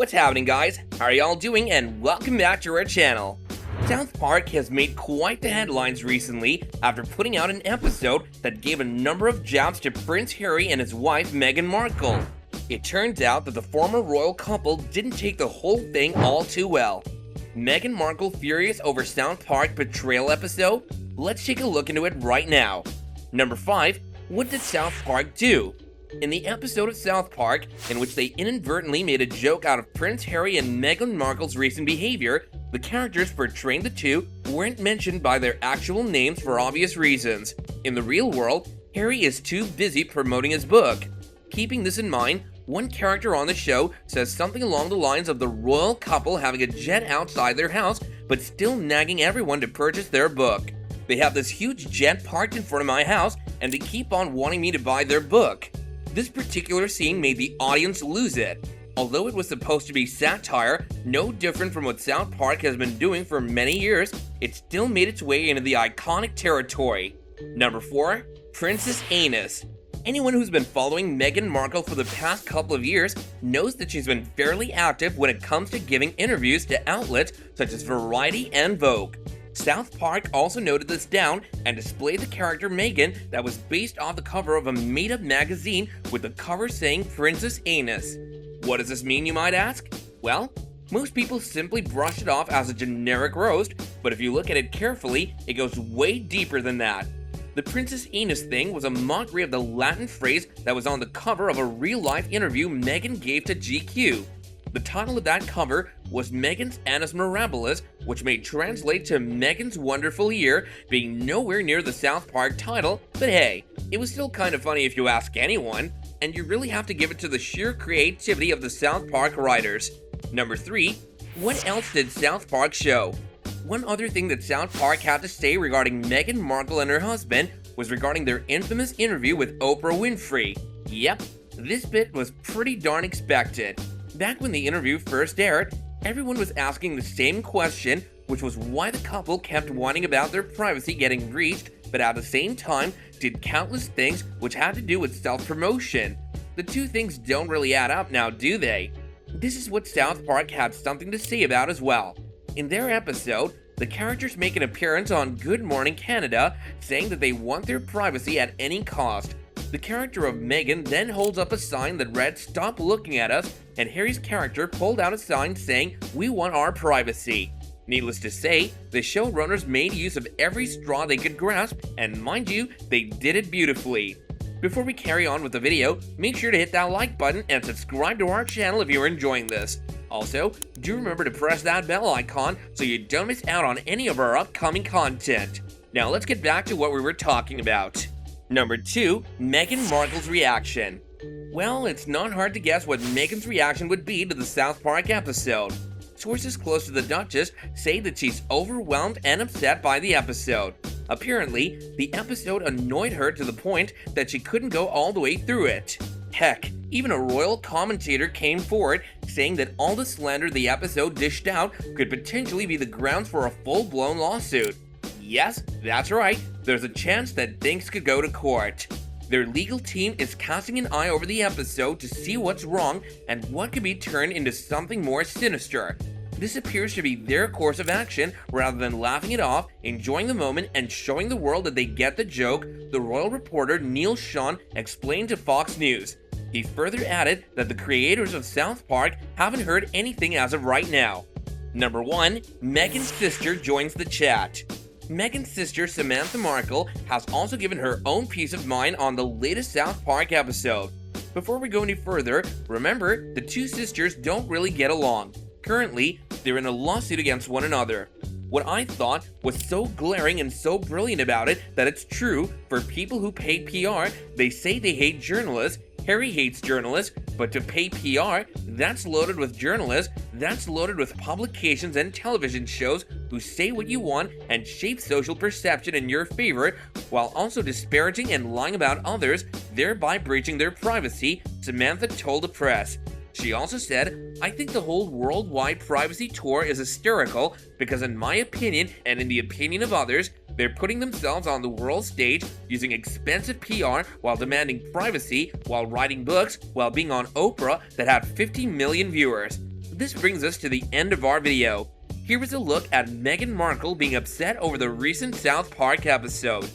What's happening, guys? How are y'all doing? And welcome back to our channel. South Park has made quite the headlines recently after putting out an episode that gave a number of jabs to Prince Harry and his wife Meghan Markle. It turns out that the former royal couple didn't take the whole thing all too well. Meghan Markle furious over South Park Portrayal episode? Let's take a look into it right now. Number 5. What did South Park do? In the episode of South Park, in which they inadvertently made a joke out of Prince Harry and Meghan Markle's recent behavior, the characters portraying the two weren't mentioned by their actual names for obvious reasons. In the real world, Harry is too busy promoting his book. Keeping this in mind, one character on the show says something along the lines of the royal couple having a jet outside their house, but still nagging everyone to purchase their book. They have this huge jet parked in front of my house, and they keep on wanting me to buy their book. This particular scene made the audience lose it. Although it was supposed to be satire, no different from what South Park has been doing for many years, it still made its way into the iconic territory. Number 4. Princess Anus. Anyone who's been following Meghan Markle for the past couple of years knows that she's been fairly active when it comes to giving interviews to outlets such as Variety and Vogue. South Park also noted this down and displayed the character Meghan that was based off the cover of a made-up magazine with the cover saying Princess Anus. What does this mean, you might ask? Well, most people simply brush it off as a generic roast, but if you look at it carefully, it goes way deeper than that. The Princess Anus thing was a mockery of the Latin phrase that was on the cover of a real-life interview Meghan gave to GQ. The title of that cover was Meghan's Annus Mirabilis, which may translate to Meghan's Wonderful Year, being nowhere near the South Park title, but hey, it was still kind of funny if you ask anyone, and you really have to give it to the sheer creativity of the South Park writers. Number 3. What else did South Park show? One other thing that South Park had to say regarding Meghan Markle and her husband was regarding their infamous interview with Oprah Winfrey. Yep, this bit was pretty darn expected. Back when the interview first aired, everyone was asking the same question, which was why the couple kept whining about their privacy getting breached, but at the same time did countless things which had to do with self-promotion. The two things don't really add up now, do they? This is what South Park had something to say about as well. In their episode, the characters make an appearance on Good Morning Canada, saying that they want their privacy at any cost. The character of Meghan then holds up a sign that read "Stop looking at us," and Harry's character pulled out a sign saying, "We want our privacy." Needless to say, the showrunners made use of every straw they could grasp, and mind you, they did it beautifully. Before we carry on with the video, make sure to hit that like button and subscribe to our channel if you're enjoying this. Also, do remember to press that bell icon so you don't miss out on any of our upcoming content. Now let's get back to what we were talking about. Number 2. Meghan Markle's reaction. Well, it's not hard to guess what Meghan's reaction would be to the South Park episode. Sources close to the Duchess say that she's overwhelmed and upset by the episode. Apparently, the episode annoyed her to the point that she couldn't go all the way through it. Heck, even a royal commentator came forward saying that all the slander the episode dished out could potentially be the grounds for a full-blown lawsuit. Yes, that's right, there's a chance that things could go to court. Their legal team is casting an eye over the episode to see what's wrong and what could be turned into something more sinister. This appears to be their course of action rather than laughing it off, enjoying the moment, and showing the world that they get the joke, the royal reporter Neil Sean explained to Fox News. He further added that the creators of South Park haven't heard anything as of right now. Number 1. Meghan's sister joins the chat. Meghan's sister Samantha Markle has also given her own piece of mind on the latest South Park episode. Before we go any further, remember, the two sisters don't really get along. Currently, they're in a lawsuit against one another. What I thought was so glaring and so brilliant about it that it's true, for people who pay PR, they say they hate journalists. Harry hates journalists, but to pay PR, that's loaded with journalists, that's loaded with publications and television shows who say what you want and shape social perception in your favor, while also disparaging and lying about others, thereby breaching their privacy, Samantha told the press. She also said, "I think the whole worldwide privacy tour is hysterical because in my opinion and in the opinion of others, they're putting themselves on the world stage using expensive PR while demanding privacy, while writing books, while being on Oprah that had 50 million viewers. this brings us to the end of our video. Here is a look at Meghan Markle being upset over the recent South Park episode.